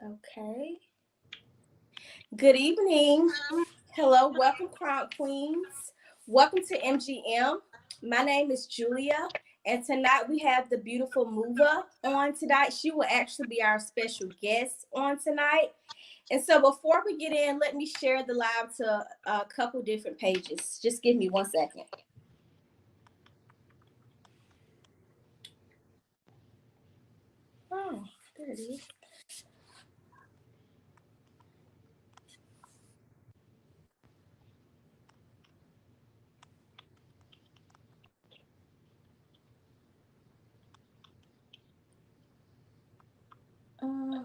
Okay. Good evening. Hello, welcome, Crown Queens. Welcome to MGM. My name is Julia, and tonight we have the beautiful Muva on tonight. She will actually be our special guest on tonight. And so before we get in, let me share the live to a couple different pages. Just give me 1 second. Oh, there it is. Uh,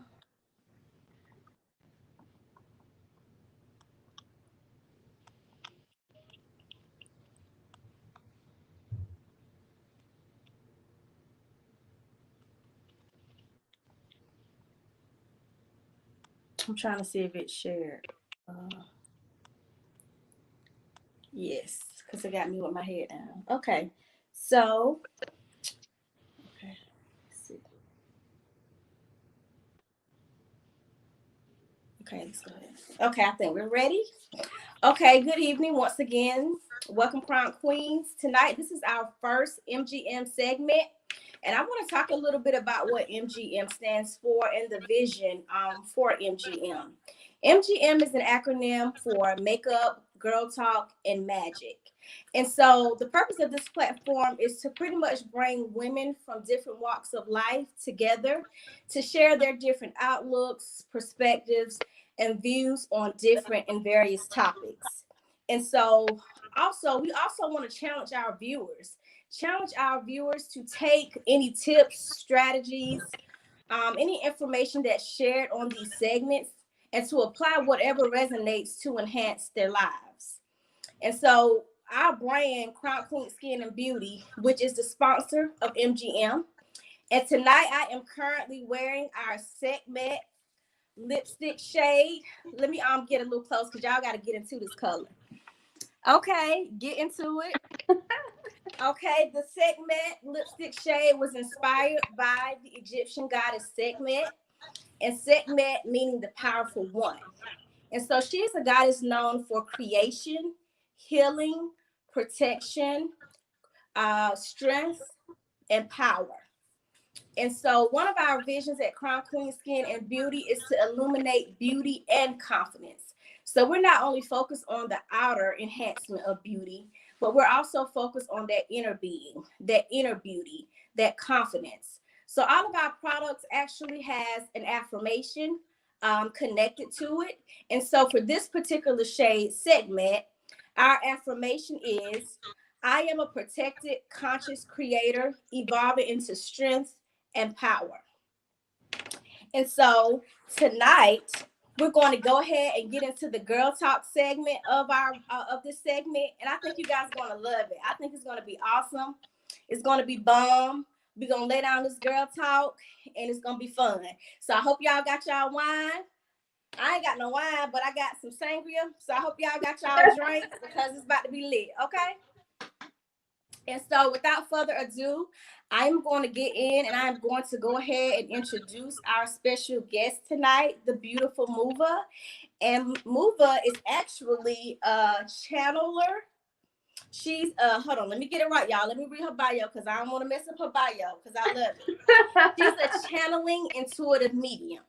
I'm trying to see if it's shared. Uh, yes, because it got me with my head down. Okay, so okay, let's see. Okay, let's go ahead. Okay, I think we're ready. Okay, good evening once again. Welcome, Crown Queens. Tonight, this is our first MGM segment, and I want to talk a little bit about what MGM stands for and the vision for MGM. MGM is an acronym for Makeup, Girl Talk, and Magic. And so, the purpose of this platform is to pretty much bring women from different walks of life together to share their different outlooks, perspectives, and views on different and various topics. And so we also want to challenge our viewers to take any tips, strategies, any information that's shared on these segments and to apply whatever resonates to enhance their lives. And so our brand, Crown Queen Skin and Beauty, which is the sponsor of MGM. And tonight I am currently wearing our segment lipstick shade. Let me get a little close because y'all got to get into this color. Okay, get into it. Okay, the segment lipstick shade was inspired by the Egyptian goddess Segmet, and Segmet meaning the powerful one. And so she is a goddess known for creation, healing, protection, strength, and power. And so one of our visions at Crown Queen Skin and Beauty is to illuminate beauty and confidence. So we're not only focused on the outer enhancement of beauty, but we're also focused on that inner being, that inner beauty, that confidence. So all of our products actually has an affirmation connected to it. And so for this particular shade segment, our affirmation is, I am a protected, conscious creator, evolving into strength and power. And so tonight we're going to go ahead and get into the girl talk segment of our of this segment, and I think you guys are going to love it. I think it's going to be awesome. It's going to be bomb. We're going to lay down this girl talk, and it's going to be fun. So I hope y'all got y'all wine. I ain't got no wine, but I got some sangria. So I hope y'all got y'all drink because it's about to be lit. Okay. And so without further ado, I'm going to get in and I'm going to go ahead and introduce our special guest tonight, the beautiful Muva. And Muva is actually a channeler. She's hold on, let me get it right, y'all. Let me read her bio because I don't want to mess up her bio because I love it. She's a channeling intuitive medium.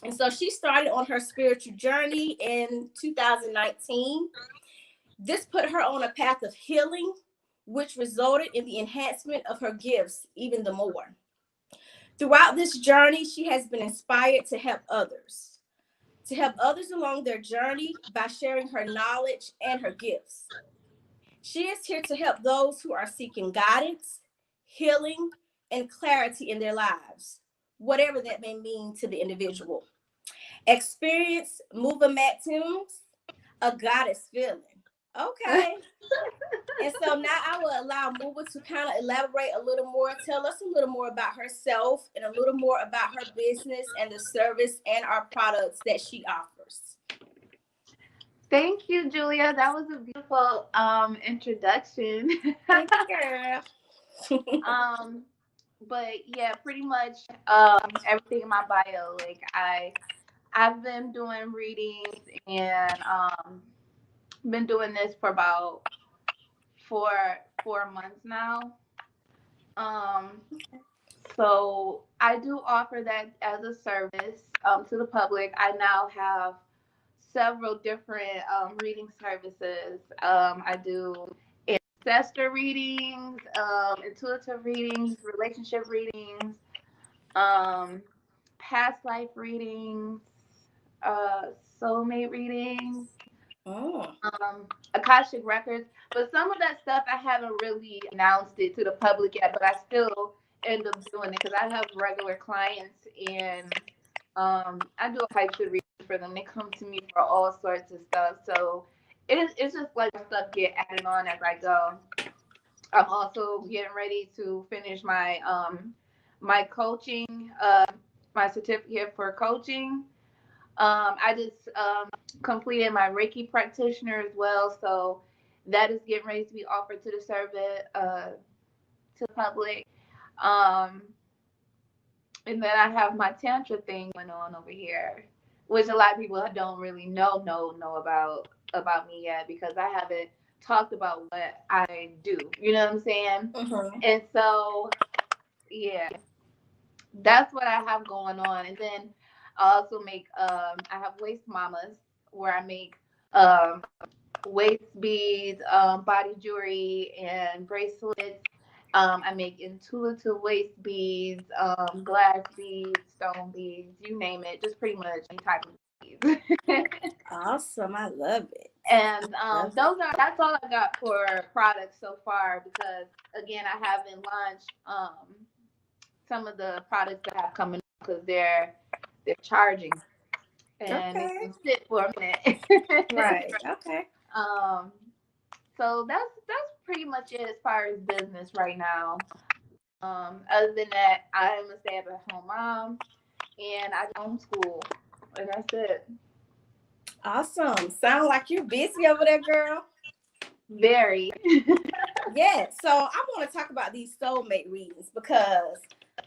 And so she started on her spiritual journey in 2019. This put her on a path of healing, which resulted in the enhancement of her gifts even the more. Throughout this journey, she has been inspired to help others along their journey by sharing her knowledge and her gifts. She is here to help those who are seeking guidance, healing, and clarity in their lives, whatever that may mean to the individual. Experience Muva Thames, a goddess feeling. Okay. And so now I will allow Muva to kind of elaborate a little more, tell us a little more about herself and a little more about her business and the service and our products that she offers. Thank you, Julia. That was a beautiful introduction. Thank you, girl. um, but yeah, pretty much everything in my bio. Like I've been doing readings and been doing this for about four 4 months now. Um, so I do offer that as a service to the public. I now have several different reading services. I do ancestor readings, intuitive readings, relationship readings, um, past life readings, uh, soulmate readings, Oh, Akashic records. But some of that stuff I haven't really announced it to the public yet, but I still end up doing it because I have regular clients and I do types of readings for them. They come to me for all sorts of stuff. So it's just like stuff get added on as I go. I'm also getting ready to finish my coaching, my certificate for coaching. I just completed my Reiki practitioner as well, so that is getting ready to be offered to the service, to the public. Um, and then I have my tantra thing going on over here, which a lot of people don't really know about me yet because I haven't talked about what I do. You know what I'm saying? mm-hmm. And so yeah, that's what I have going on. And then I also make I have waist mamas where I make um waist beads, body jewelry and bracelets. I make intuitive waist beads, glass beads, stone beads, you name it, just pretty much any type of beads. Awesome. I love it. And Love it. that's all I got for products so far because again I haven't launched some of the products that have coming up because they're charging and they Okay. can sit for a minute. Right. Okay. um, so that's pretty much it as far as business right now. Other than that, I am a stay-at-home mom and I homeschool, and that's it. Awesome. Sound like you're busy over there, girl. Very. Yeah. So I want to talk about these soulmate readings because,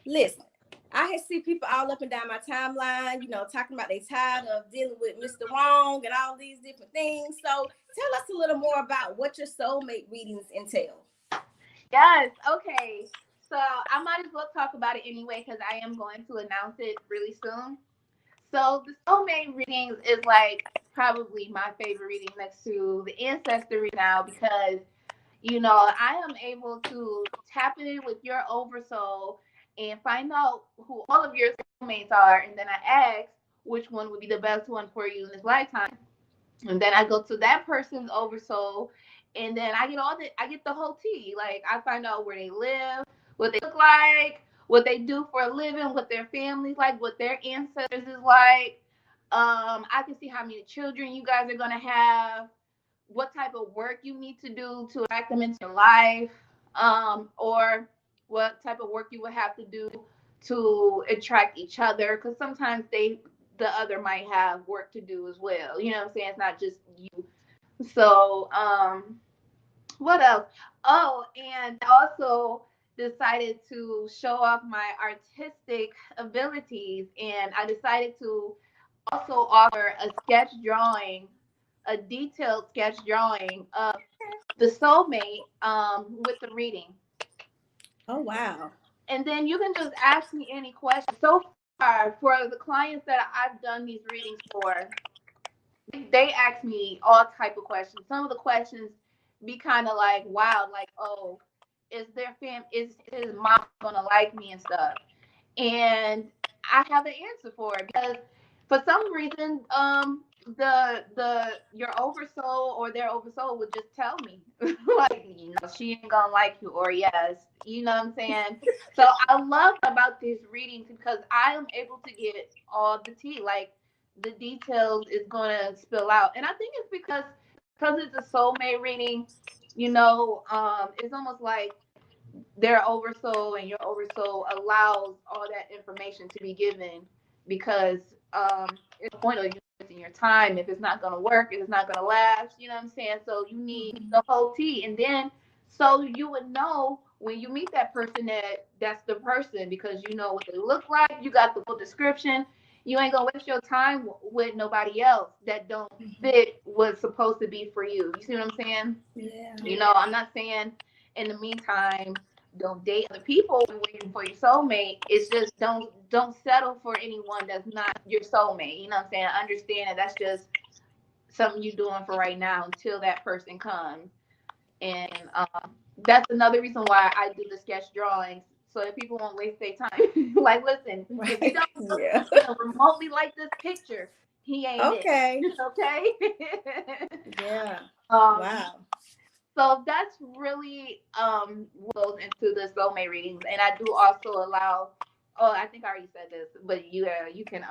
listen, I see people all up and down my timeline, talking about they tired of dealing with Mr. Wrong and all these different things. So tell us a little more about what your soulmate readings entail. Yes. Okay. So I might as well talk about it anyway because I am going to announce it really soon. So the soulmate readings is like probably my favorite reading next to the ancestor reading now because I am able to tap in with your oversoul and find out who all of your soulmates are, and then I ask which one would be the best one for you in this lifetime. And then I go to that person's oversoul, and then I get the whole tea. Like I find out where they live, what they look like, what they do for a living, what their families like, what their ancestors is like. I can see how many children you guys are gonna have, what type of work you need to do to attract them into your life, or what type of work you would have to do to attract each other. Because sometimes the other might have work to do as well. You know what I'm saying? It's not just you. So, what else? Oh, and I also decided to show off my artistic abilities, and I decided to also offer a sketch drawing, a detailed sketch drawing of the soulmate with the reading. Oh, wow. And then you can just ask me any questions. So far, for the clients that I've done these readings for, they ask me all type of questions. Some of the questions be kind of like wild, like, oh, is his mom gonna like me and stuff? And I have an answer for it because for some reason, the your oversoul or their oversoul would just tell me like, she ain't gonna like you, or yes, you know what I'm saying. So I love about these readings because I am able to get all the tea, like the details is gonna spill out, and I think it's because it's a soulmate reading. It's almost like their oversoul and your oversoul allows all that information to be given because it's the point of you wasting your time if it's not going to work, if it's not going to last, you know what I'm saying? So you need the whole tea, and then so you would know when you meet that person that that's the person, because you know what they look like. You got the full description. You ain't gonna waste your time with nobody else that don't fit what's supposed to be for you. You see what I'm saying? Yeah. You know, I'm not saying in the meantime don't date other people waiting for your soulmate. It's just don't settle for anyone that's not your soulmate. You know what I'm saying? I understand that that's just something you're doing for right now until that person comes. And that's another reason why I do the sketch drawings, so that people won't waste their time. Like, listen, Right. if he don't look Yeah. remotely like this picture, he ain't it. Okay. Okay. Yeah. um, Wow. so that's really what goes into the soulmate readings, and I do also allow. Oh, I think I already said this, but you can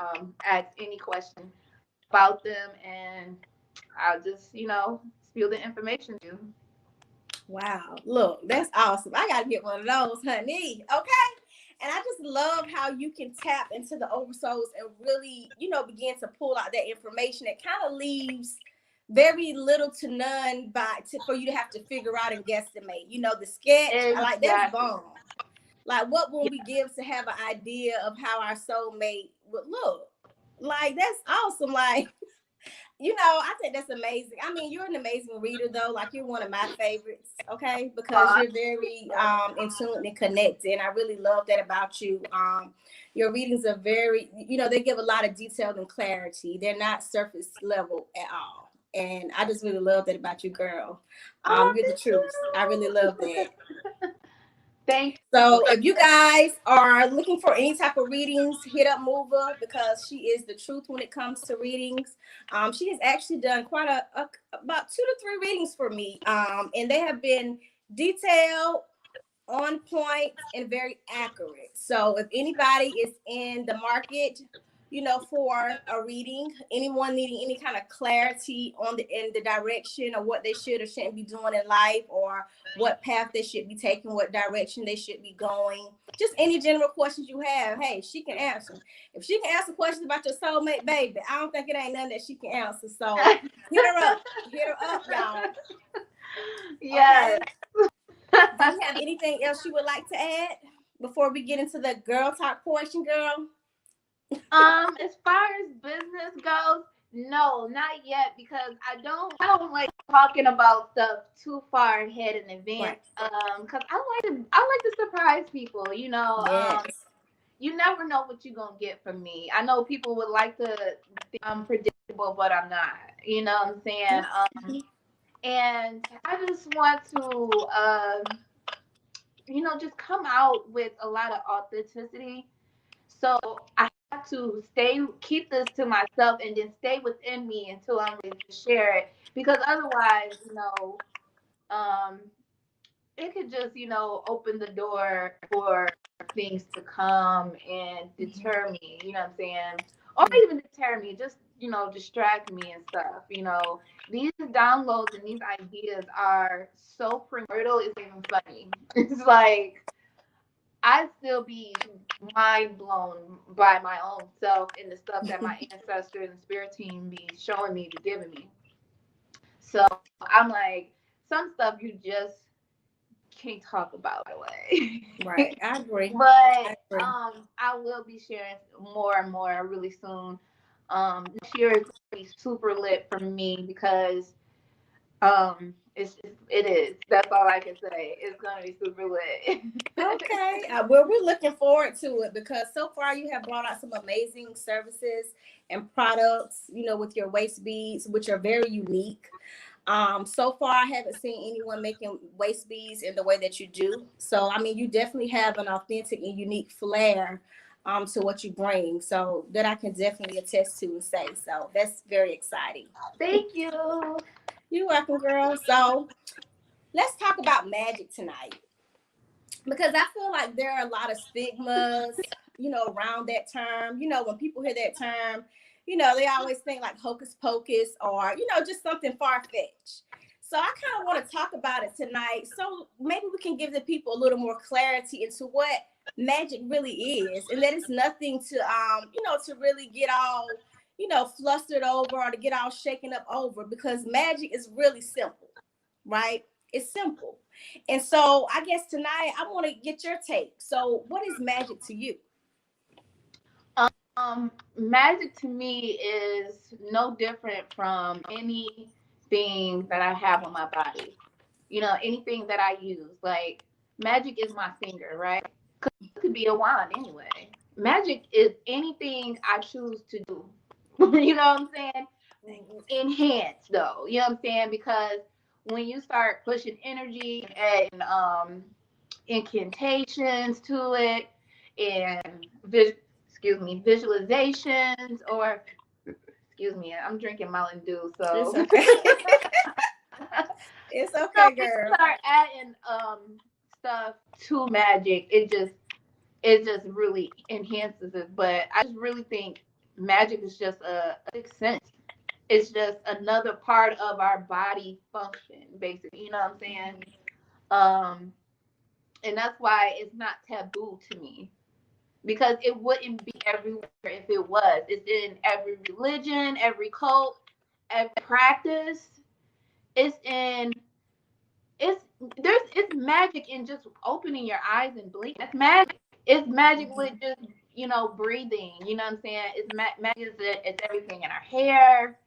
ask any question about them, and I'll just spill the information to you. Wow. Look, that's awesome. I got to get one of those, honey. Okay. And I just love how you can tap into the oversouls and really, begin to pull out that information. It kind of leaves very little to none for you to have to figure out and guesstimate. The sketch, I like that's Exactly. bomb. Like, what will we give to have an idea of how our soulmate would look? Like, that's awesome. Like, I think that's amazing. I mean, you're an amazing reader, though. Like, you're one of my favorites, okay? Because you're very in tune and connected. And I really love that about you. Your readings are very, they give a lot of detail and clarity. They're not surface level at all. And I just really love that about you, girl. You're the truth. I really love that. Thank you. So if you guys are looking for any type of readings, hit up Muva, because she is the truth when it comes to readings. She has actually done quite about 2 to 3 readings for me. And they have been detailed, on point, and very accurate. So if anybody is in the market, for a reading, anyone needing any kind of clarity in the direction of what they should or shouldn't be doing in life, or what path they should be taking, what direction they should be going, just any general questions you have, hey, she can answer. If she can answer questions about your soulmate, baby, I don't think it ain't none that she can answer. So hit her up, y'all. Yes. Okay? Do you have anything else you would like to add before we get into the girl talk portion, girl? As far as business goes, no, not yet, because I don't like talking about stuff too far ahead in advance. Right. Because I like to surprise people. Yes. You never know what you're gonna get from me. I know people would like to think I'm predictable, but I'm not. You know what I'm saying? And I just want to just come out with a lot of authenticity. So I have to keep this to myself, and then stay within me until I'm ready to share it. Because otherwise, um, it could just, open the door for things to come and deter me, you know what I'm saying? Or even deter me, just, distract me and stuff, These downloads and these ideas are so primordial, it's even funny. It's like, I still be mind blown by my own self and the stuff that my ancestors and spirit team be showing me, be giving me. So I'm like, some stuff you just can't talk about right away. Right. I agree. But I will be sharing more and more really soon. This year is gonna be super lit for me, because it is. That's all I can say. It's gonna be super lit. Okay. Well, we're looking forward to it, because so far you have brought out some amazing services and products, with your waist beads, which are very unique. So far I haven't seen anyone making waist beads in the way that you do. So, I mean, you definitely have an authentic and unique flair to what you bring. So that I can definitely attest to and say. So that's very exciting. Thank you. You're welcome, girl. So let's talk about Magick tonight, because I feel like there are a lot of stigmas, around that term. When people hear that term, they always think like hocus pocus, or, just something far fetched. So I kind of want to talk about it tonight. So maybe we can give the people a little more clarity into what magic really is, and that it's nothing to, to really get all, flustered over, or to get all shaken up over, because magic is really simple, right? It's simple. And so I guess tonight I want to get your take. So what is magic to you? Magic to me is no different from anything that I have on my body. You know, anything that I use. Like magic is my finger, right? It could be a wand anyway. Magic is anything I choose to do. You know what I'm saying? Enhance though. You know what I'm saying? Because when you start pushing energy and incantations to it and visualizations or excuse me, I'm drinking Mountain Dew, It's so okay. It's so okay, when you girl. start adding stuff to magic, it just really enhances it. But I just really think magic is just a sixth sense. It's just another part of our body function, basically. You know what I'm saying? Um, and that's why it's not taboo to me because it wouldn't be everywhere if it was. It's in every religion, every cult, every practice. It's in it's magic in just opening your eyes and blinking. That's magic. It's magic with Mhm. just breathing. You know what I'm saying? Magic. It's everything in our hair.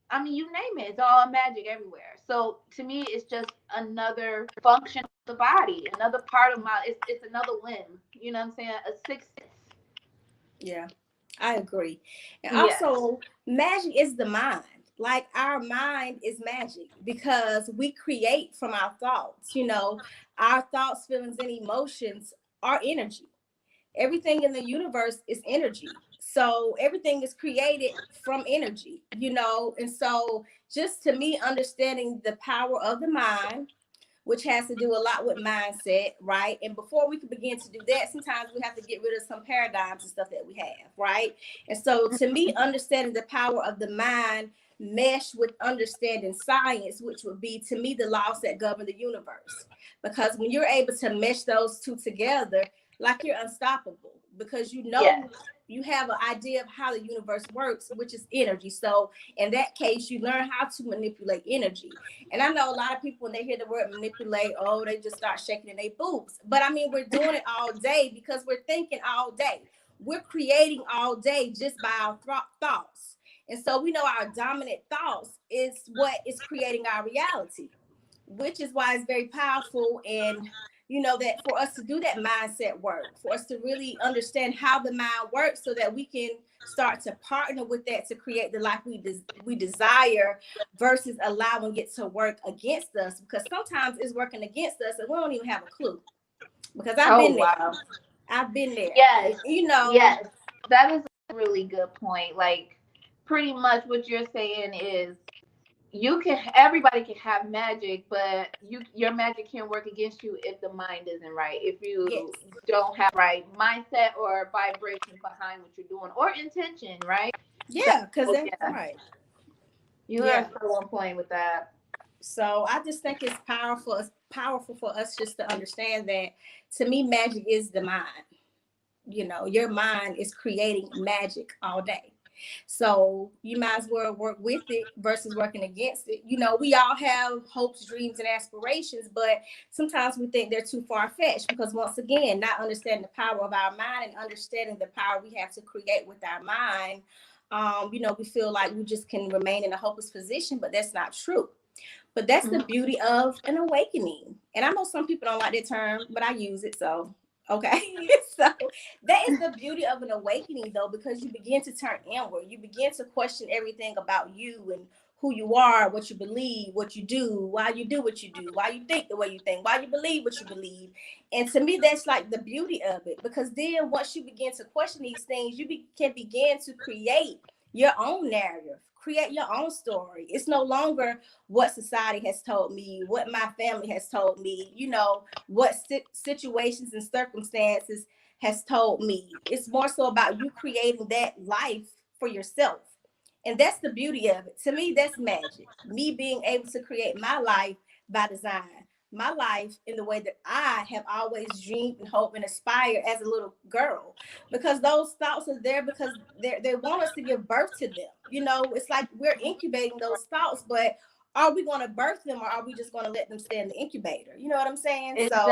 I mean, you name it. It's all magic everywhere. So to me, it's just another function of the body, another part of my. It's another limb. You know what I'm saying? A sixth sense. Yeah, I agree. And Yes. also, magic is the mind. Like our mind is magic because we create from our thoughts. Our thoughts, feelings, and emotions are energy. Everything in the universe is energy. So everything is created from energy. And so just to me, understanding the power of the mind, which has to do a lot with mindset, right? And before we can begin to do that, sometimes we have to get rid of some paradigms and stuff that we have, right? And so to me, understanding the power of the mind mesh with understanding science, which would be to me the laws that govern the universe. Because when you're able to mesh those two together, like you're unstoppable because Yes. you have an idea of how the universe works, which is energy. So in that case, you learn how to manipulate energy. And I know a lot of people when they hear the word manipulate, oh, they just start shaking in their boobs. But I mean, we're doing it all day because we're thinking all day. We're creating all day just by our thoughts. And so we know our dominant thoughts is what is creating our reality, which is why it's very powerful. And that for us to do that mindset work, for us to really understand how the mind works so that we can start to partner with that to create the life we desire versus allowing it to work against us, because sometimes it's working against us and we don't even have a clue, because I've Oh been there. wow. I've been there. Yes. you know Yes. That is a really good point. Like pretty much what you're saying is everybody can have magic, but your magic can work against you if the mind isn't right, if yes. you don't have right mindset or vibration behind what you're doing or intention, right? So Yeah, because that's yeah, right. you are Yeah. so on point with that. So I just think it's powerful. It's powerful for us just to understand that, to me, magic is the mind. Your mind is creating magic all day. So you might as well work with it versus working against it. We all have hopes, dreams, and aspirations, but sometimes we think they're too far fetched because, once again, not understanding the power of our mind and understanding the power we have to create with our mind. We feel like we just can remain in a hopeless position, but that's not true. But that's the Mhm. beauty of an awakening. And I know some people don't like that term, but I use it. So, okay. So that is the beauty of an awakening, though, because you begin to turn inward. You begin to question everything about you and who you are, what you believe, what you do, why you do what you do, why you think the way you think, why you believe what you believe. And to me, that's like the beauty of it, because then once you begin to question these things, can begin to create your own narrative, create your own story. It's no longer what society has told me, what my family has told me, what situations and circumstances has told me. It's more so about you creating that life for yourself. And that's the beauty of it. To me, that's magic. Me being able to create my life by design, my life in the way that I have always dreamed and hoped and aspired as a little girl. Because those thoughts are there because they want us to give birth to them. It's like we're incubating those thoughts, but are we going to birth them, or are we just going to let them stay in the incubator? You know what I'm saying? So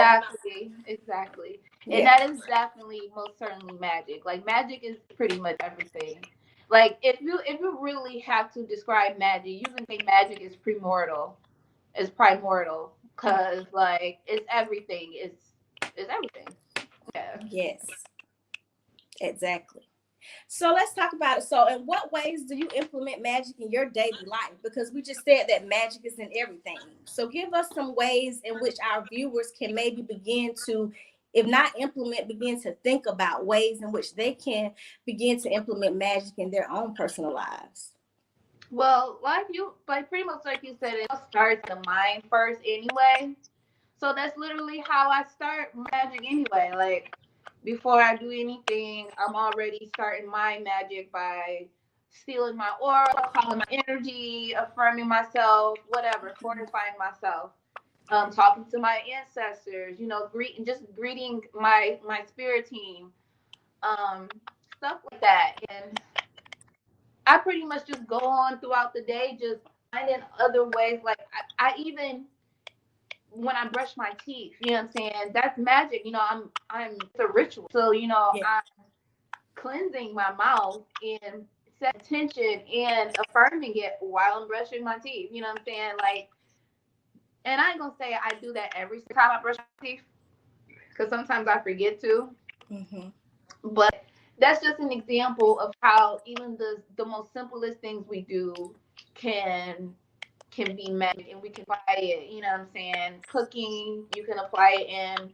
Exactly. And yeah. that is definitely most certainly magic. Like magic is pretty much everything. Like if you really have to describe magic, you can say magic is primordial. It's primordial because like it's everything. It's everything. Yeah. Yes, exactly. So let's talk about it. So, in what ways do you implement magic in your daily life? Because we just said that magic is in everything. So, give us some ways in which our viewers can maybe begin to, if not implement, begin to think about ways in which they can begin to implement magic in their own personal lives. Well, like pretty much like you said, it all starts in the mind first anyway. So that's literally how I start magic anyway. Like before I do anything, I'm already starting my magic by stealing my aura, calling my energy, affirming myself, whatever, fortifying myself, talking to my ancestors, greeting my spirit team, um, stuff like that. And I pretty much just go on throughout the day, just finding other ways. Like I even when I brush my teeth, you know what I'm saying? That's magic. I'm it's a ritual. So, Yeah. I'm cleansing my mouth and set attention and affirming it while I'm brushing my teeth. You know what I'm saying? Like, and I ain't gonna say I do that every time I brush my teeth because sometimes I forget to. Mm-hmm. But that's just an example of how even the most simplest things we do can can be magic, and we can apply it, you know what I'm saying? Cooking, you can apply it in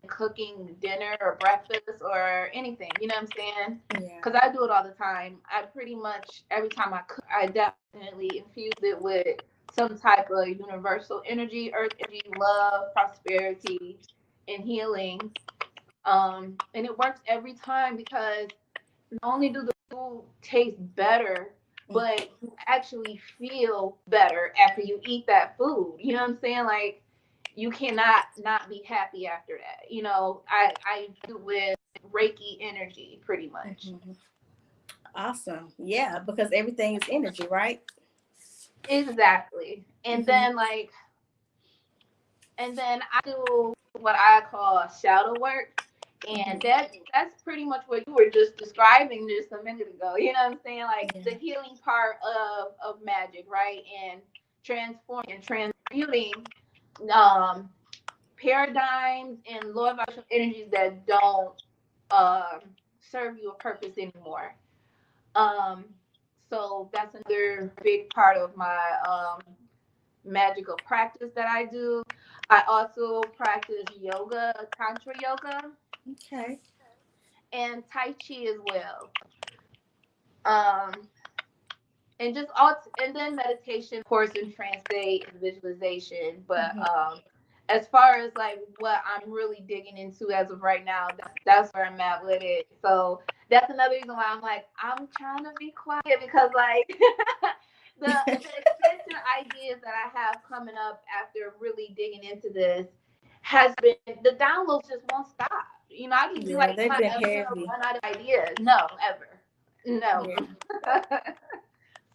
cooking dinner or breakfast or anything, you know what I'm saying? Yeah. Because I do it all the time. I pretty much, every time I cook, I definitely infuse it with some type of universal energy, earth energy, love, prosperity, and healing. And it works every time because not only do the food taste better, but you actually feel better after you eat that food. You know what I'm saying? Like you cannot not be happy after that. I do with Reiki energy pretty much. Mm-hmm. Awesome. Yeah, because everything is energy, right? Exactly. And Mm-hmm. then I do what I call shadow work. And Mm-hmm. that's pretty much what you were just describing just a minute ago. You know what I'm saying? Like Yeah. the healing part of magic, right? And transforming and transmuting um paradigms and low vibrational energies that don't um serve you a purpose anymore. Um so that's another big part of my magical practice that I do. I also practice yoga, tantra yoga, Okay. and tai chi as well. Um, and just all, and then meditation, of course, and trance state and visualization. But Mm-hmm. as far as like what I'm really digging into as of right now, that's where I'm at with it. So that's another reason why I'm like I'm trying to be quiet because like the extension ideas that I have coming up after really digging into this has been the downloads just won't stop. I just be Yeah, like, am they've I been ever gonna heavy. run out of ideas? No, ever. No. Yeah.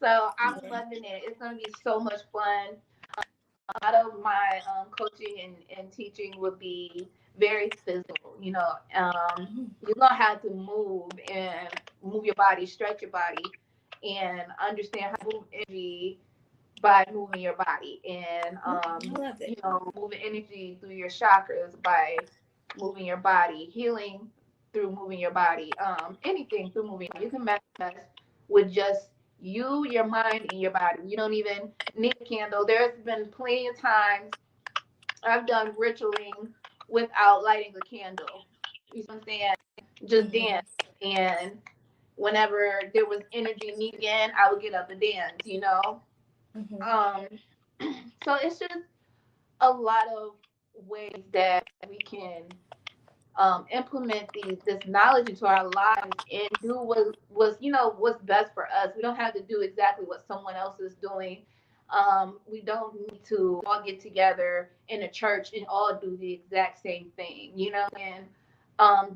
So I'm Yeah. loving it. It's gonna be so much fun. A lot of my coaching and teaching would be very physical. Mm-hmm. You're gonna have to move your body, stretch your body, and understand how to move energy by moving your body, and I love it. moving energy through your chakras by moving your body, healing through moving your body, anything through moving. You can manifest with just you, your mind, and your body. You don't even need a candle. There's been plenty of times I've done ritualing without lighting a candle. You know what I'm saying? Just Mm-hmm. dance. And whenever there was energy needed again, I would get up and dance. Mm-hmm. Um, so it's just a lot of ways that we can implement this knowledge into our lives and do what's best for us. We don't have to do exactly what someone else is doing. We don't need to all get together in a church and all do the exact same thing, and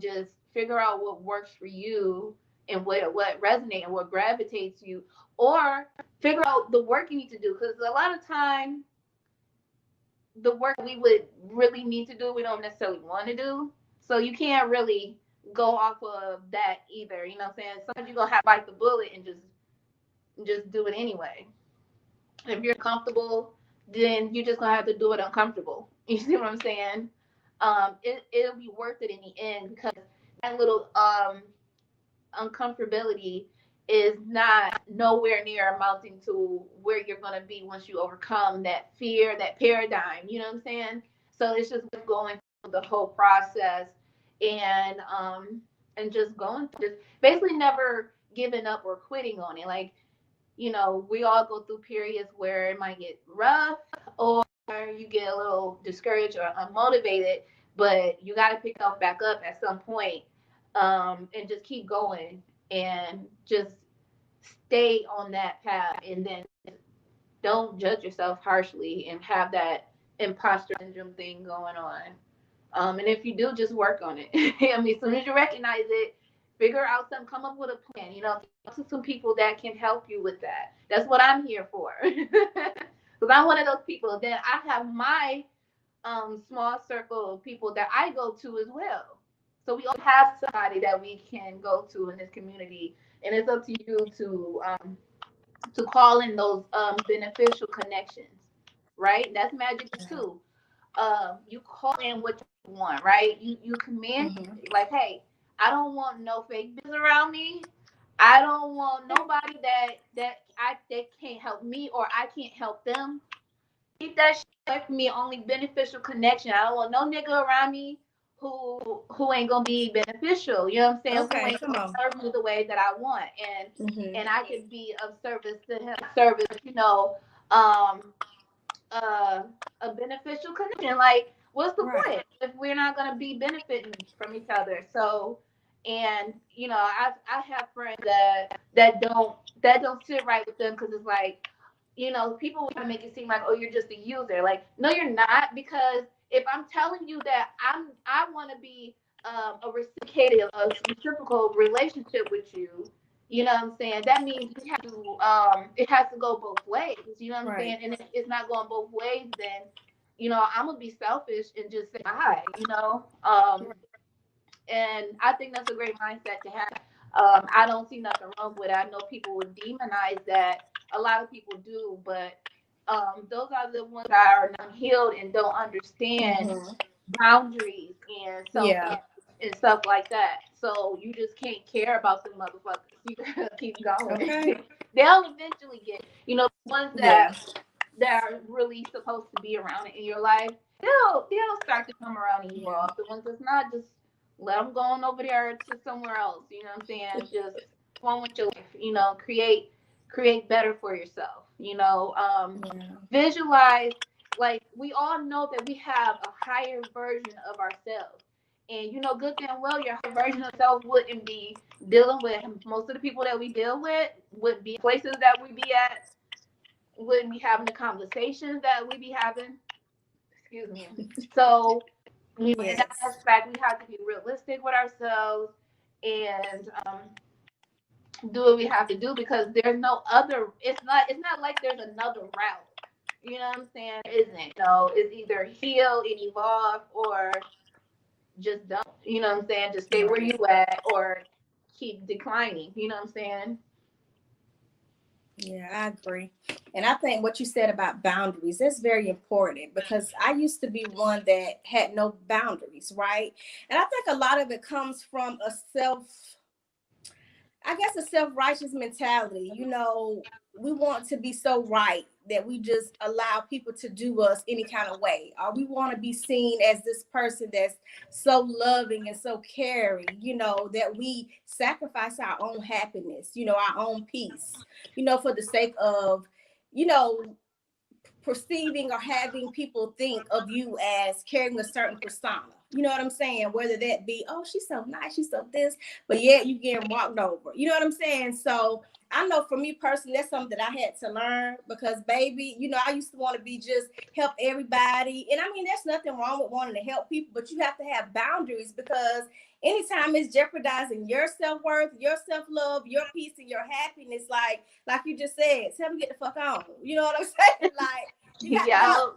just figure out what works for you and what resonates and what gravitates you, or figure out the work you need to do. Because a lot of time, the work we would really need to do, we don't necessarily want to do. So you can't really go off of that either. You know what I'm saying? Sometimes you're gonna have to bite the bullet and just do it anyway. If you're comfortable, then you're just gonna have to do it uncomfortable. You see what I'm saying? It'll be worth it in the end, because that little uncomfortability is not nowhere near amounting to where you're going to be once you overcome that fear, that paradigm. You know what I'm saying? So it's just going through the whole process, and just going through, just basically never giving up or quitting on it. Like, we all go through periods where it might get rough, or you get a little discouraged or unmotivated, but you got to pick up back up at some point, and just keep going and just stay on that path, and then don't judge yourself harshly and have that imposter syndrome thing going on. And if you do, just work on it. I mean, as soon as you recognize it, figure out something, come up with a plan, talk to some people that can help you with that. That's what I'm here for. Because I'm one of those people. Then I have my small circle of people that I go to as well. So we all have somebody that we can go to in this community, and it's up to you to call in those beneficial connections, right? That's magic too. You call in what you want, right? You command, like, hey, I don't want no fake biz around me. I don't want nobody that can't help me, or I can't help them. Keep that shit away from me. Only beneficial connection. I don't want no nigga around me who ain't gonna be beneficial. You know what I'm saying? Okay, who ain't come gonna on. serve me the way that I want, and I could be of service to him. Service, um, uh, a beneficial connection. Like, what's the point if we're not gonna be benefiting from each other? So, and I have friends that don't sit right with them, because it's like, people want to make it seem like, oh, you're just a user. Like, no, you're not. Because if I'm telling you that I want to be a reciprocal relationship with you, you know what I'm saying? That means we have to, it has to go both ways. You know what I'm saying? And if it's not going both ways, then, I'm gonna be selfish and just say hi. And I think that's a great mindset to have. I don't see nothing wrong with it. I know people would demonize that. A lot of people do, but those are the ones that are unhealed and don't understand boundaries and and stuff like that. So you just can't care about the motherfuckers. You gotta keep going. Okay. They'll eventually get, the ones that are really supposed to be around in your life. They'll start to come around and evolve. The ones that's not, just let them go on over there to somewhere else. You know what I'm saying? Just go on with your life. Create better for yourself. Visualize. Like, we all know that we have a higher version of ourselves. And good damn well, your higher version of self wouldn't be dealing with most of the people that we deal with, would be places that we be at, wouldn't be having the conversations that we be having. Excuse me. So, in that aspect, we have to be realistic with ourselves, and do what we have to do, because there's no other. It's not like there's another route. You know what I'm saying? It isn't. It's either heal and evolve, or just don't. You know what I'm saying? Just stay where you at, or keep declining. You know what I'm saying? Yeah, I agree. And I think what you said about boundaries, that's very important, because I used to be one that had no boundaries, right? And I think a lot of it comes from a self-righteous mentality. We want to be so right that we just allow people to do us any kind of way. Or we want to be seen as this person that's so loving and so caring, that we sacrifice our own happiness, our own peace, for the sake of, you know, perceiving or having people think of you as carrying a certain persona, You know what I'm saying? Whether that be, oh, she's so nice, she's so this, but yet you getting walked over. You know what I'm saying? So I know for me personally, that's something that I had to learn because, baby, you know, I used to want to be just help everybody. And I mean, there's nothing wrong with wanting to help people, but you have to have boundaries because anytime it's jeopardizing your self-worth, your self-love, your peace, and your happiness, like you just said, tell me get the fuck on. You know what I'm saying? Like, you got to go.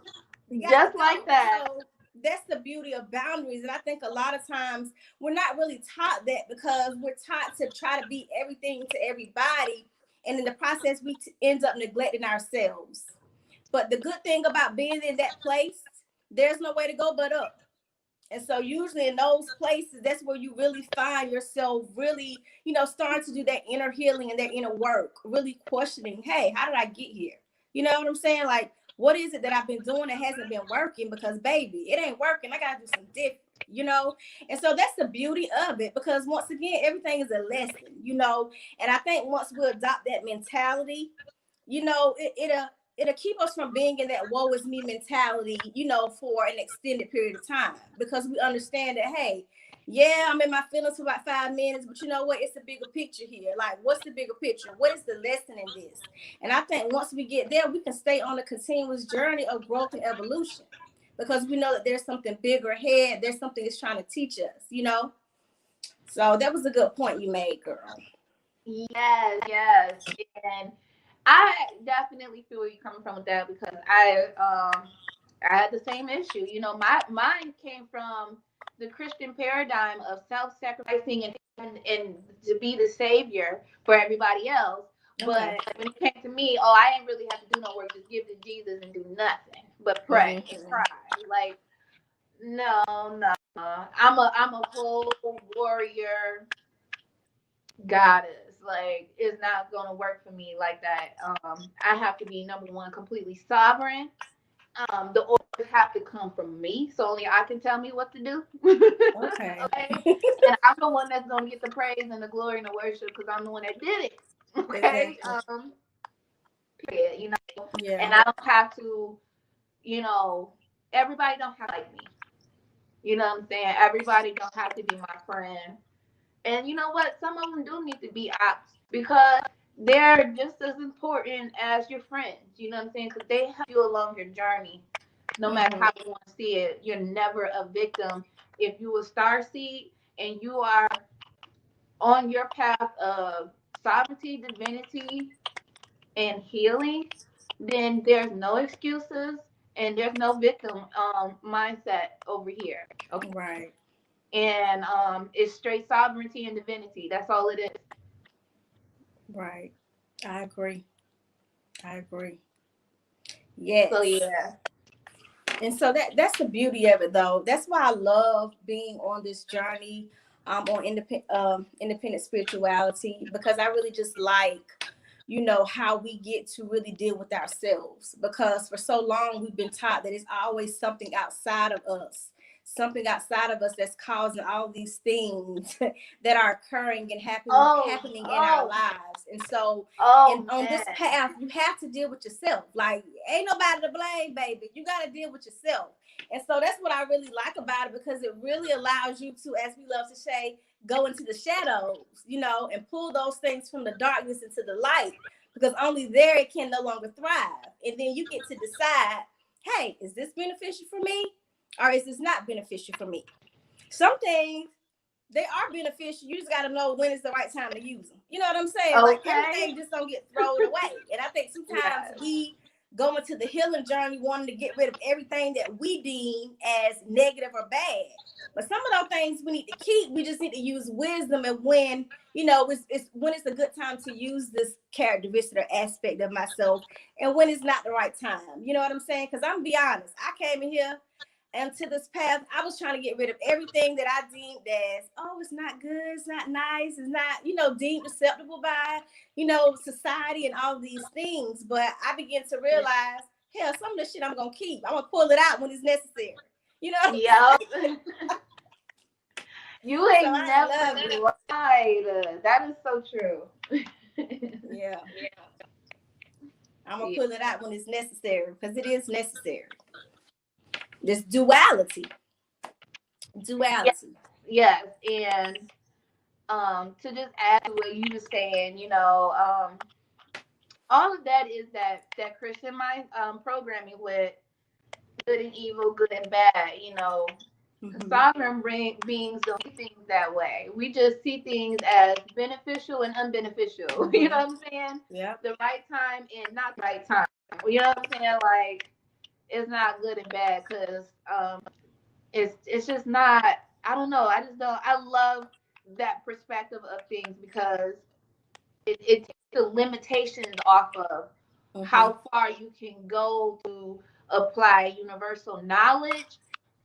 You got just to like go. that. So that's the beauty of boundaries. And I think a lot of times we're not really taught that because we're taught to try to be everything to everybody. And in the process, we end up neglecting ourselves. But the good thing about being in that place, there's no way to go but up. And so usually in those places, that's where you really find yourself really, you know, starting to do that inner healing and that inner work, really questioning, hey, how did I get here? You know what I'm saying? Like, what is it that I've been doing that hasn't been working? Because, baby, it ain't working. I got to do some different, you know? And so that's the beauty of it because, once again, everything is a lesson, you know? And I think once we adopt that mentality, you know, it'll keep us from being in that woe is me mentality, you know, for an extended period of time because we understand that, hey, yeah, I'm in my feelings for about 5 minutes, but you know what? It's a bigger picture here. Like, what's the bigger picture? What is the lesson in this? And I think once we get there, we can stay on a continuous journey of growth and evolution because we know that there's something bigger ahead. There's something it's trying to teach us, you know? So that was a good point you made, girl. Yes. And I definitely feel where you're coming from with that because I had the same issue. You know, mine came from the Christian paradigm of self-sacrificing and to be the savior for everybody else. But when it came to me, oh, I didn't really have to do no work, just give to Jesus and do nothing but pray and cry. Like, no. I'm a whole warrior goddess. Like, it's not gonna work for me like that. I have to be number one, completely sovereign. The orders have to come from me, so only I can tell me what to do. Okay. And I'm the one that's gonna get the praise and the glory and the worship because I'm the one that did it. Okay. Exactly. Period, you know. Yeah. And I don't have to, you know, everybody don't have to like me. You know what I'm saying? Everybody don't have to be my friend. And you know what? Some of them do need to be ops because they're just as important as your friends. You know what I'm saying? Because they help you along your journey. No matter how you want to see it, you're never a victim. If you a star seed and you are on your path of sovereignty, divinity, and healing, then there's no excuses and there's no victim mindset over here. Okay. Right. And it's straight sovereignty and divinity. That's all it is. Right. I agree. Yes. So yeah. And so that's the beauty of it, though. That's why I love being on this journey on independent spirituality because I really just like, you know, how we get to really deal with ourselves because for so long we've been taught that it's always something outside of us, that's causing all these things that are occurring and happening in our lives. And so and on this path, you have to deal with yourself. Like, ain't nobody to blame, baby. You got to deal with yourself. And so that's what I really like about it because it really allows you to, as we love to say, go into the shadows, you know, and pull those things from the darkness into the light because only there it can no longer thrive. And then you get to decide, hey, is this beneficial for me or is this not beneficial for me? Some things, they are beneficial. You just got to know when is the right time to use them. You know what I'm saying? Okay. Like, everything just don't get thrown away. And I think sometimes we go into the healing journey wanting to get rid of everything that we deem as negative or bad. But some of those things we need to keep. We just need to use wisdom and when, you know, it's when it's a good time to use this characteristic or aspect of myself and when it's not the right time. You know what I'm saying? Because I'm going to be honest. I came in here and to this path, I was trying to get rid of everything that I deemed as, oh, it's not good, it's not nice, it's not, you know, deemed acceptable by, you know, society and all these things. But I began to realize, hell, some of the shit I'm going to keep. I'm going to pull it out when it's necessary. You know? Yep. You ain't so never lied. That is so true. Yeah. I'm going to pull it out when it's necessary because it is necessary. This duality. Duality. Yes, and to just add to what you were saying, all of that is that Christian mind programming with good and evil, good and bad. Sovereign beings don't see things that way. We just see things as beneficial and unbeneficial. You know what I'm saying? Yeah. The right time and not the right time. You know what I'm saying? Like, it's not good and bad because it's just not. I don't know. I just don't. I love that perspective of things because it takes the limitations off of how far you can go to apply universal knowledge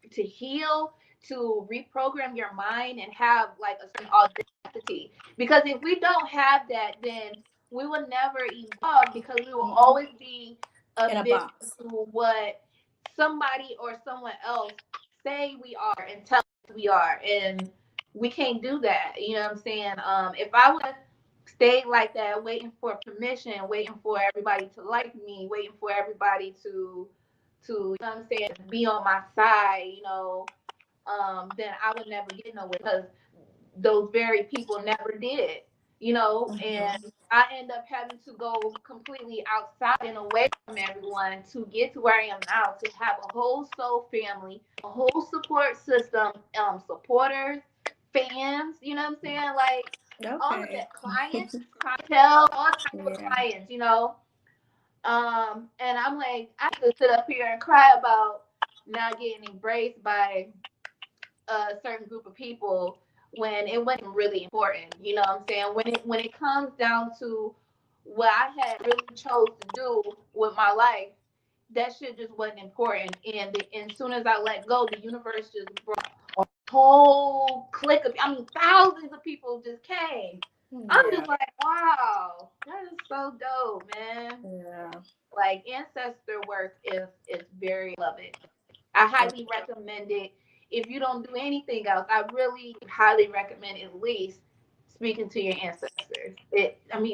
to heal, to reprogram your mind and have like a certain audacity. Because if we don't have that, then we will never evolve because we will always be a victim to what somebody or someone else say we are and tell us we are. And we can't do that. You know what I'm saying? If I would have stayed like that, waiting for permission, waiting for everybody to like me, waiting for everybody to you know what I'm saying, be on my side, then I would never get nowhere because those very people never did, and I end up having to go completely outside and away from everyone to get to where I am now, to have a whole soul family, a whole support system, supporters, fans, you know what I'm saying? Like all of that, clients, clientele, all types of clients, and I'm like, I have to sit up here and cry about not getting embraced by a certain group of people when it wasn't really important. You know what I'm saying? When it comes down to what I had really chose to do with my life, that shit just wasn't important. And as soon as I let go, the universe just brought a whole clique of, thousands of people just came. I'm just like, wow, that is so dope, man. Yeah. Like ancestor work is very love it. I highly recommend it. If you don't do anything else, I really highly recommend at least speaking to your ancestors. I'm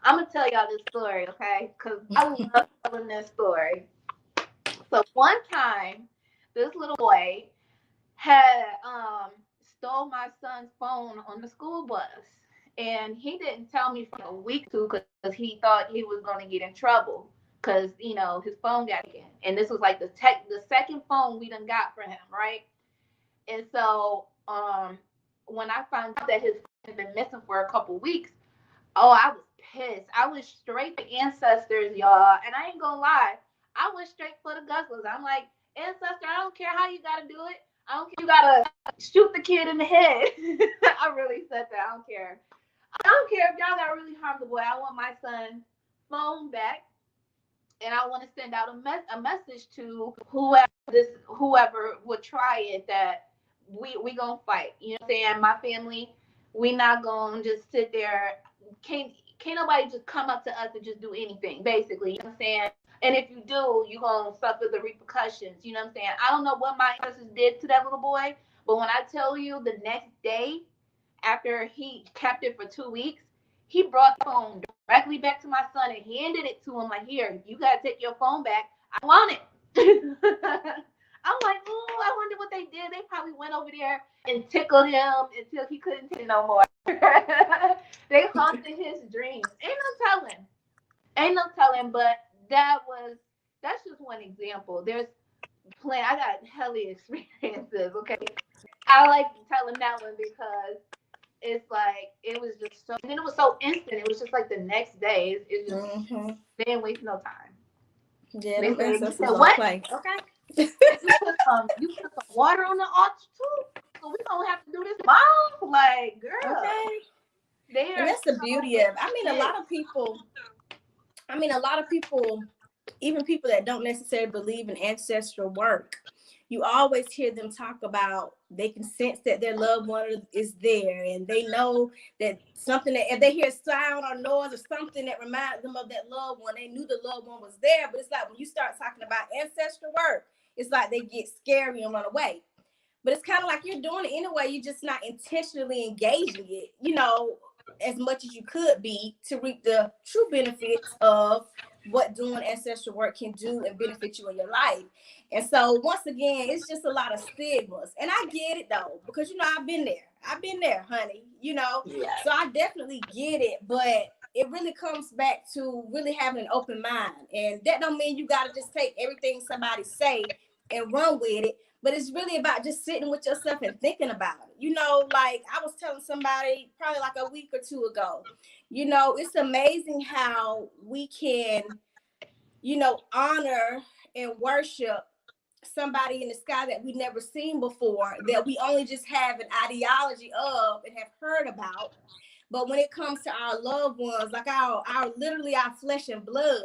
gonna tell y'all this story, okay? Because I love telling this story. So one time, this little boy had stole my son's phone on the school bus. And he didn't tell me for a week or two because he thought he was going to get in trouble because, his phone got taken. And this was like the second phone we done got for him, right? And so when I found out that his phone had been missing for a couple weeks, oh, I was pissed. I was straight to ancestors, y'all. And I ain't going to lie, I went straight for the guzzlers. I'm like, ancestor, I don't care how you got to do it. I don't care. You got to shoot the kid in the head. I really said that. I don't care. I don't care if y'all got to really harm the boy. I want my son's phone back. And I want to send out a message to whoever would try it, that we gonna fight. You know what I'm saying? My family, we not gonna just sit there. Can't nobody just come up to us and just do anything, basically. You know what I'm saying? And if you do, you gonna suffer the repercussions. You know what I'm saying? I don't know what my ancestors did to that little boy, but when I tell you the next day, after he kept it for 2 weeks, he brought the phone directly back to my son and handed it to him like, here, you gotta take your phone back. I want it. I'm like, oh, I wonder what they did. They probably went over there and tickled him until he couldn't take it no more. They haunted his dreams. Ain't no telling, but that's just one example. There's plenty. I got helly experiences, okay? I like telling that one because it's like it was just so, and then it was so instant. It was just like the next day. It just they didn't waste no time. Yeah, they said, what? Play. Okay. you put some water on the altar too, so we don't have to do this, mom. Like, girl. Okay. And that's the beauty of. A lot of people, even people that don't necessarily believe in ancestral work, you always hear them talk about they can sense that their loved one is there, and they know that something that if they hear sound or noise or something that reminds them of that loved one, they knew the loved one was there. But it's like when you start talking about ancestral work, it's like they get scary and run away. But it's kind of like you're doing it anyway. You're just not intentionally engaging it, as much as you could be to reap the true benefits of what doing ancestral work can do and benefit you in your life. And so once again, it's just a lot of stigmas. And I get it though, because I've been there. I've been there, honey, Yeah. So I definitely get it, but it really comes back to really having an open mind. And that don't mean you gotta just take everything somebody say and run with it. But it's really about just sitting with yourself and thinking about it. Like I was telling somebody probably like a week or two ago, it's amazing how we can, honor and worship somebody in the sky that we never seen before, that we only just have an ideology of and have heard about. But when it comes to our loved ones, like our literally our flesh and blood,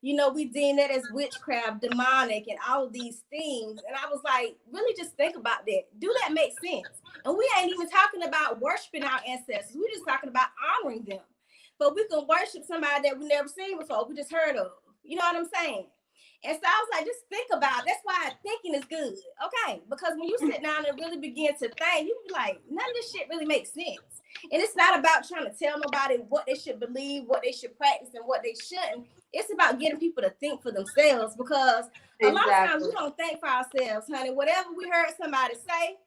we deem that as witchcraft, demonic, and all of these things. And I was like, really just think about that. Do that make sense? And we ain't even talking about worshiping our ancestors. We're just talking about honoring them. But we can worship somebody that we never seen before, we just heard of. You know what I'm saying? And so I was like, just think about it. That's why thinking is good. Okay. Because when you sit down and really begin to think, you be like, none of this shit really makes sense. And it's not about trying to tell nobody what they should believe, what they should practice, and what they shouldn't. It's about getting people to think for themselves, because a lot of times we don't think for ourselves, honey. Whatever we heard somebody say,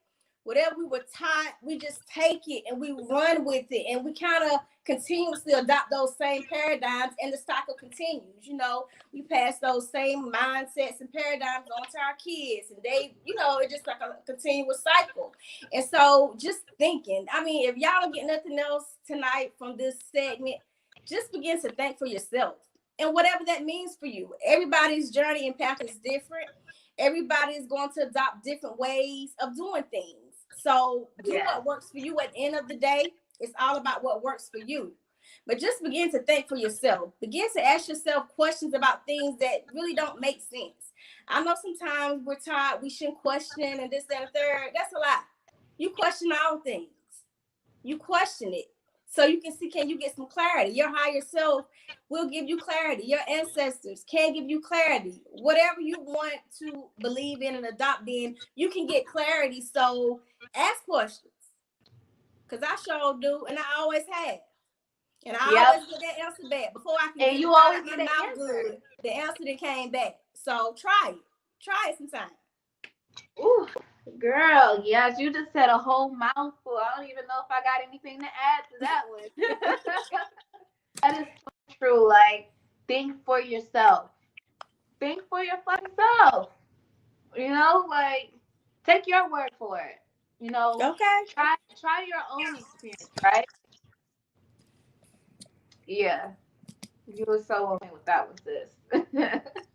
whatever we were taught, we just take it and we run with it, and we kind of continuously adopt those same paradigms, and the cycle continues. We pass those same mindsets and paradigms on to our kids, and they, it's just like a continuous cycle. And so just thinking, I mean, if y'all don't get nothing else tonight from this segment, just begin to think for yourself and whatever that means for you. Everybody's journey and path is different. Everybody is going to adopt different ways of doing things. So do what works for you. At the end of the day, it's all about what works for you. But just begin to think for yourself. Begin to ask yourself questions about things that really don't make sense. I know sometimes we're taught we shouldn't question and this, that, and third. That's a lie. You question all things. You question it. So you can see, can you get some clarity? Your higher self will give you clarity. Your ancestors can give you clarity. Whatever you want to believe in and adopt in, you can get clarity. So ask questions. Because I sure do, and I always have. And I always get that answer back. Before I can get you it always out get my the mouth answer. good, the answer that came back. So try it. Try it sometime. Ooh, girl, yes, you just said a whole mouthful. I don't even know if I got anything to add to that one. That is so true. Like, think for yourself. Think for your fucking self. Like, take your word for it. Okay. Try your own experience, right? Yeah. You were so okay with that one, sis.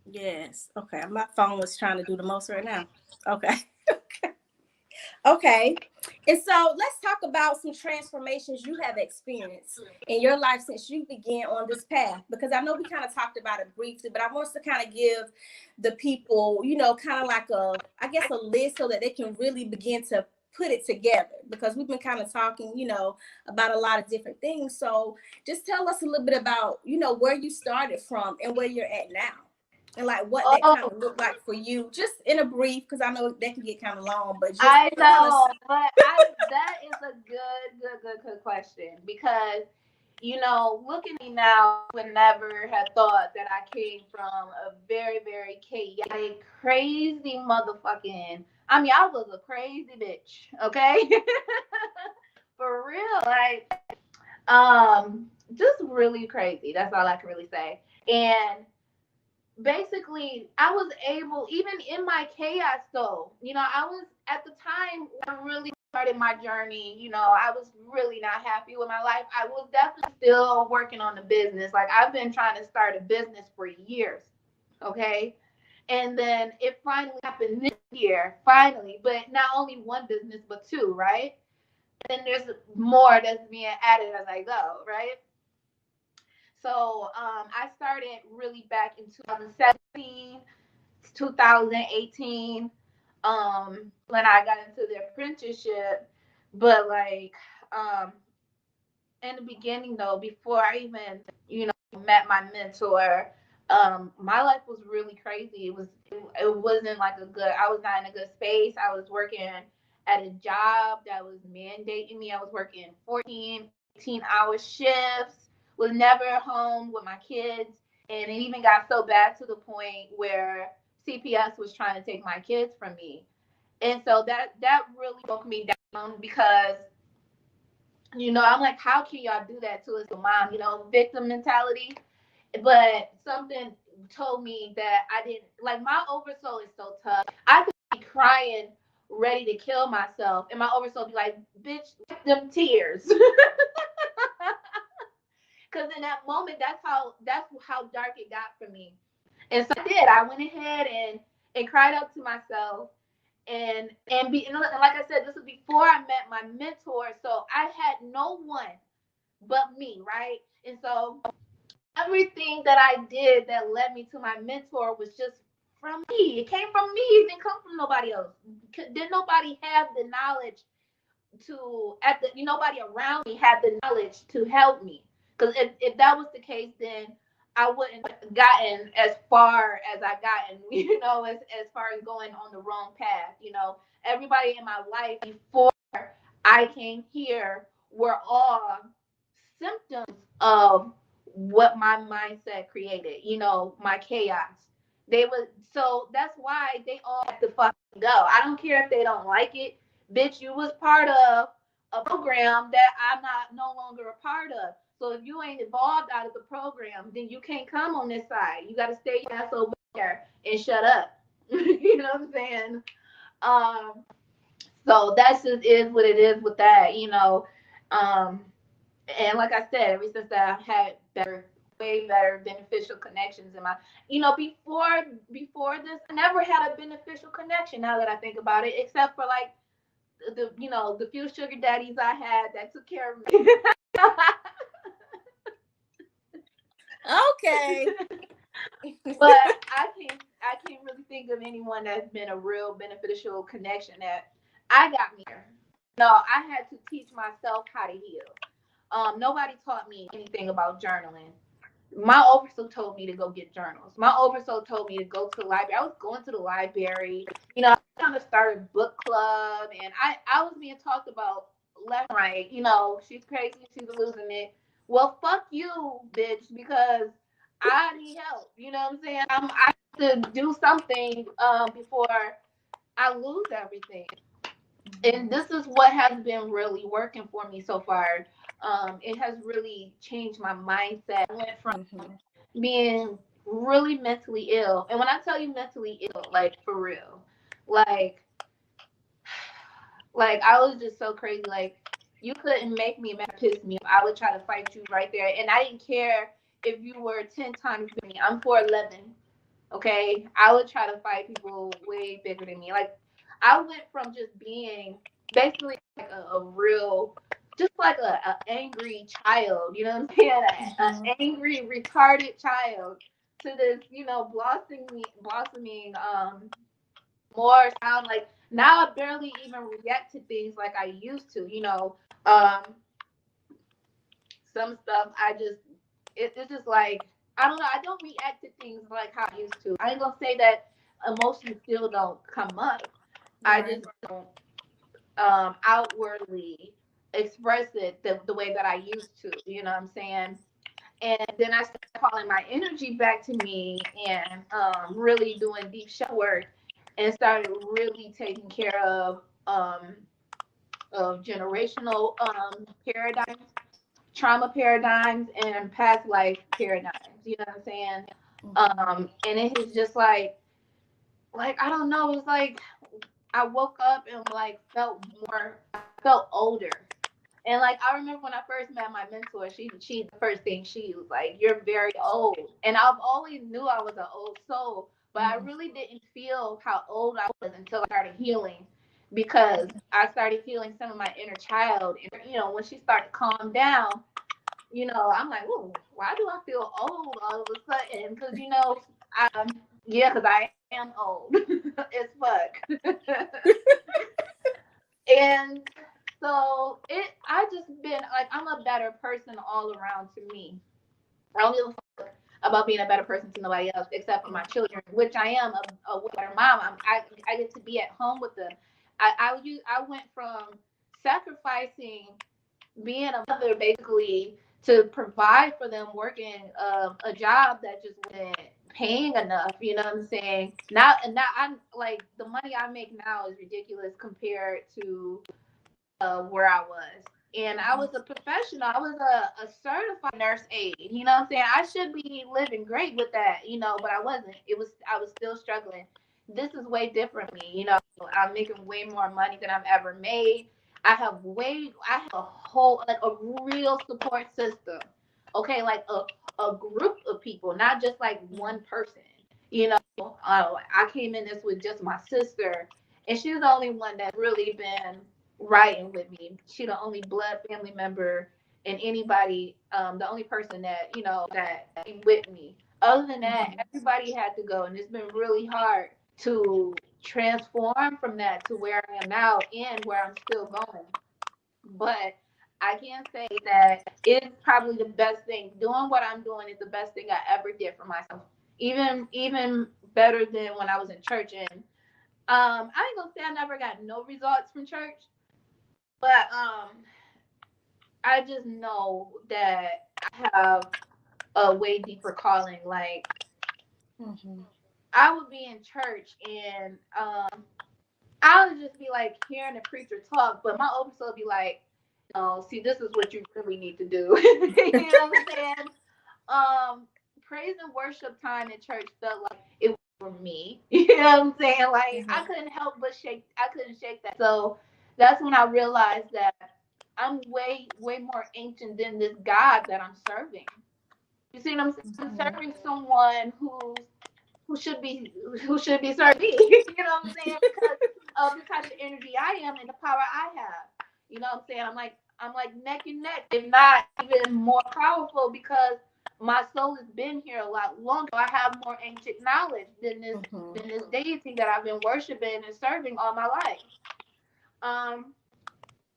Yes. Okay. My phone was trying to do the most right now. Okay. Okay. And so let's talk about some transformations you have experienced in your life since you began on this path. Because I know we kind of talked about it briefly, but I want us to kind of give the people, kind of like a list so that they can really begin to put it together, because we've been kind of talking, about a lot of different things. So just tell us a little bit about, where you started from and where you're at now. And like what that kind of looked like for you, just in a brief, because I know that can get kind of long, but just I know, kind of... but that is a good question, because looking at me now, I would never have thought that I came from a very, very chaotic, crazy motherfucking. I mean, I was a crazy bitch, okay? For real, like, just really crazy. That's all I can really say. And basically I was able, even in my chaos though, I was at the time when I really started my journey, I was really not happy with my life. I was definitely still working on the business. Like, I've been trying to start a business for years. Okay. And then it finally happened this year, finally, but not only one business, but two, right? And then there's more that's being added as I go, right? So I started really back in 2017, 2018, when I got into the apprenticeship. But like, in the beginning though, before I even, met my mentor, my life was really crazy. It wasn't like I was not in a good space. I was working at a job that was mandating me. I was working 14, 18-hour shifts, was never home with my kids. And it even got so bad to the point where CPS was trying to take my kids from me. And so that really broke me down because, I'm like, how can y'all do that to us, mom? Victim mentality. But something told me that I didn't like. My oversoul is so tough. I could be crying, ready to kill myself, and my oversoul be like, "Bitch, wipe them tears." Because in that moment, that's how dark it got for me. And so I did. I went ahead and cried up to myself, and like I said, this was before I met my mentor, so I had no one but me, right? And so everything that I did that led me to my mentor was just from me. It came from me. It didn't come from nobody else. Did nobody have the knowledge nobody around me had the knowledge to help me? Because if that was the case, then I wouldn't have gotten as far as I gotten, as far as going on the wrong path. Everybody in my life before I came here were all symptoms of what my mindset created, my chaos. So that's why they all have to fucking go. I don't care if they don't like it. Bitch, you was part of a program that I'm not no longer a part of. So if you ain't evolved out of the program, then you can't come on this side. You got to stay your ass over there and shut up. You know what I'm saying? So that's just is what it is with that. And like I said, ever since that I've had way better beneficial connections in my, before this, I never had a beneficial connection. Now that I think about it, except for like the few sugar daddies I had that took care of me. Okay. But I can't really think of anyone that's been a real beneficial connection that I got me here. No, I had to teach myself how to heal. Nobody taught me anything about journaling. My oversoul told me to go get journals. My oversoul told me to go to the library. I was going to the library. I was trying to start a book club, and I was being talked about left and right. She's crazy. She's losing it. Well, fuck you, bitch, because I need help. You know what I'm saying? I have to do something before I lose everything. And this is what has been really working for me so far. It has really changed my mindset. I went from being really mentally ill, and when I tell you mentally ill, like for real, like I was just so crazy. Like you couldn't make me mad, piss me off. I would try to fight you right there, and I didn't care if you were 10 times bigger than me. I'm 4'11". Okay, I would try to fight people way bigger than me. Like I went from just being basically like a real, just like a angry child, you know what I'm saying? An angry, retarded child to this, blossoming, more sound like now I barely even react to things like I used to, um, some stuff it's just like, I don't know, I don't react to things like how I used to. I ain't gonna say that emotions still don't come up. I just don't outwardly express it the way that I used to, you know what I'm saying? And then I started calling my energy back to me and really doing deep shadow work and started really taking care of generational paradigms, trauma paradigms, and past life paradigms. You know what I'm saying? And it is just like I don't know. It's like I woke up and like felt older. And like I remember when I first met my mentor, she the first thing she was like, "You're very old." And I've always knew I was an old soul, but I really didn't feel how old I was until I started healing, because I started healing some of my inner child. And when she started to calm down, I'm like, "Ooh, why do I feel old all of a sudden?" Because because I am old as fuck. And so I just been like, I'm a better person all around to me. I don't give a fuck about being a better person to nobody else except for my children, which I am a better mom. I get to be at home with them. I went from sacrificing being a mother basically to provide for them working a job that just wasn't paying enough. You know what I'm saying? Now I'm like, the money I make now is ridiculous compared to where I was. And I was a professional. I was a certified nurse aide. You know what I'm saying? I should be living great with that, but I wasn't. I was still struggling. This is way different for me. I'm making way more money than I've ever made. I have a whole, like, a real support system. Okay, like a group of people, not just like one person. I came in this with just my sister, and she's the only one that's really been riding with me. She the only blood family member, and anybody, the only person that that came with me. Other than that, everybody had to go, and it's been really hard to transform from that to where I am now and where I'm still going. But I can say that it's probably the best thing. Doing what I'm doing is the best thing I ever did for myself. Even better than when I was in church. And I ain't gonna say I never got no results from church, but I just know that I have a way deeper calling. Like, I would be in church, and I would just be like hearing the preacher talk, but my oversoul would be like, "Oh, see, this is what you really need to do." You know what I'm saying? Praise and worship time in church felt like it was for me. You know what I'm saying? Like, I couldn't help but shake. I couldn't shake that. So that's when I realized that I'm way more ancient than this God that I'm serving. You see what I'm saying? I'm serving someone who should be serving me. You know what I'm saying? Because of the type of energy I am and the power I have. You know what I'm saying? I'm like neck and neck, if not even more powerful, because my soul has been here a lot longer. I have more ancient knowledge than this deity that I've been worshiping and serving all my life. Um,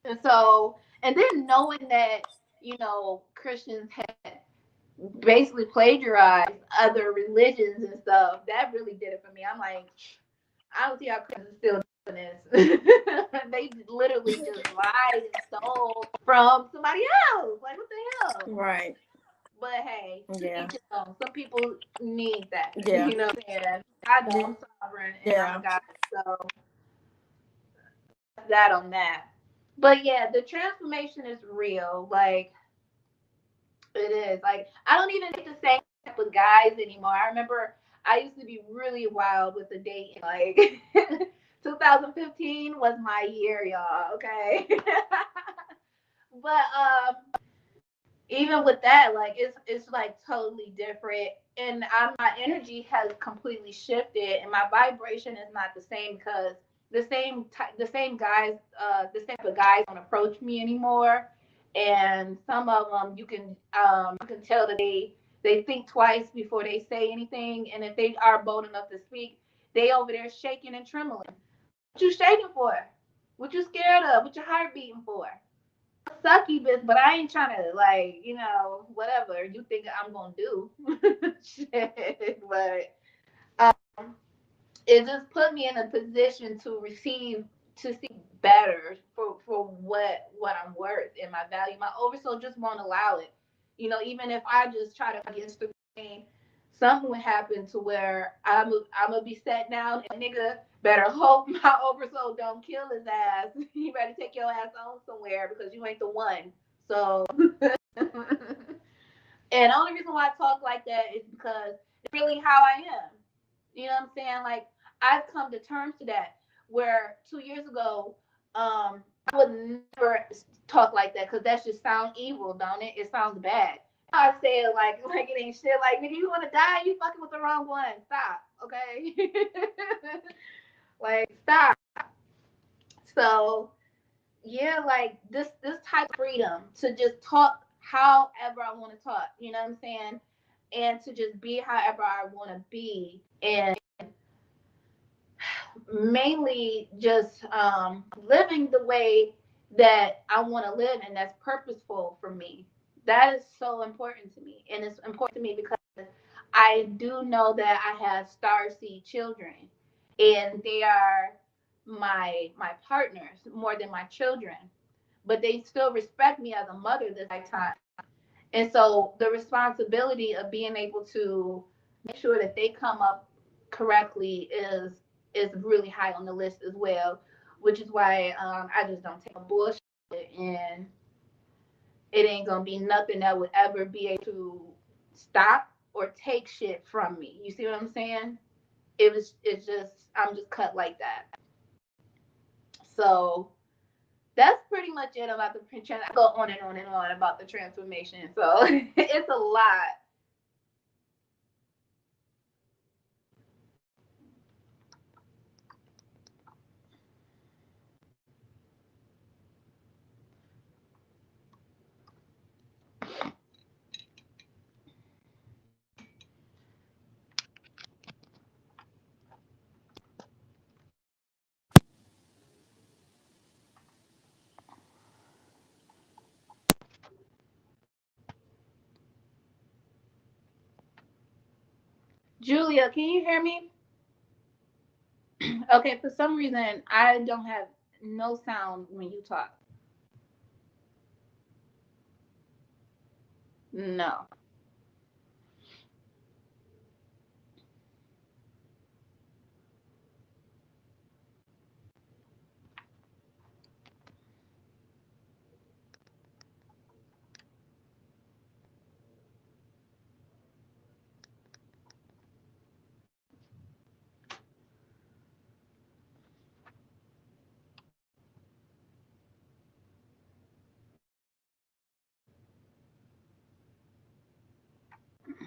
and so, and then knowing that Christians had basically plagiarized other religions and stuff, that really did it for me. I'm like, I don't see how Christians still doing this. They literally just lied and stole from somebody else. Like, what the hell? Right. But hey, Yeah. some people need that. Yeah. You know what I'm saying? I know I'm sovereign and I'm Yeah. a God. So that's that on that. But yeah, the transformation is real. Like, it is. Like, I don't even date the same type of guys anymore. I remember I used to be really wild with the dating. Like, 2015 was my year, y'all. Okay. But even with that, like, it's like totally different, and my energy has completely shifted, and my vibration is not the same, because the same guys, the same type of guys don't approach me anymore, and some of them you can tell that they think twice before they say anything, and if they are bold enough to speak, they over there shaking and trembling. What you shaking for? What you scared of? What your heart beating for? Sucky bitch, but I ain't trying to, like, whatever you think I'm gonna do. Shit, but it just put me in a position to see better for what I'm worth and my value. My oversoul just won't allow it. Even if I just try to get through, something would happen to where I'm gonna be set down, and nigga better hope my oversoul don't kill his ass. You better take your ass on somewhere, because you ain't the one. So, and the only reason why I talk like that is because it's really how I am. You know what I'm saying? Like, I've come to terms to that. Where 2 years ago, I would never talk like that, because that just sounds evil, don't it? It sounds bad. I say it like it ain't shit. Like, nigga, you want to die? You fucking with the wrong one. Stop, okay? Like, stop. So yeah, like, this type of freedom to just talk however I want to talk. You know what I'm saying? And to just be however I want to be, and mainly just living the way that I want to live, and that's purposeful for me. That is so important to me, and it's important to me because I do know that I have star seed children, and they are my partners more than my children, but they still respect me as a mother this lifetime. And so the responsibility of being able to make sure that they come up correctly is really high on the list as well, which is why I just don't take a bullshit, and it ain't gonna be nothing that would ever be able to stop or take shit from me. You see what I'm saying? It's just I'm just cut like that. So that's pretty much it about the I go on and on and on about the transformation. So it's a lot. Julia, can you hear me? Okay, for some reason I don't have no sound when you talk. No.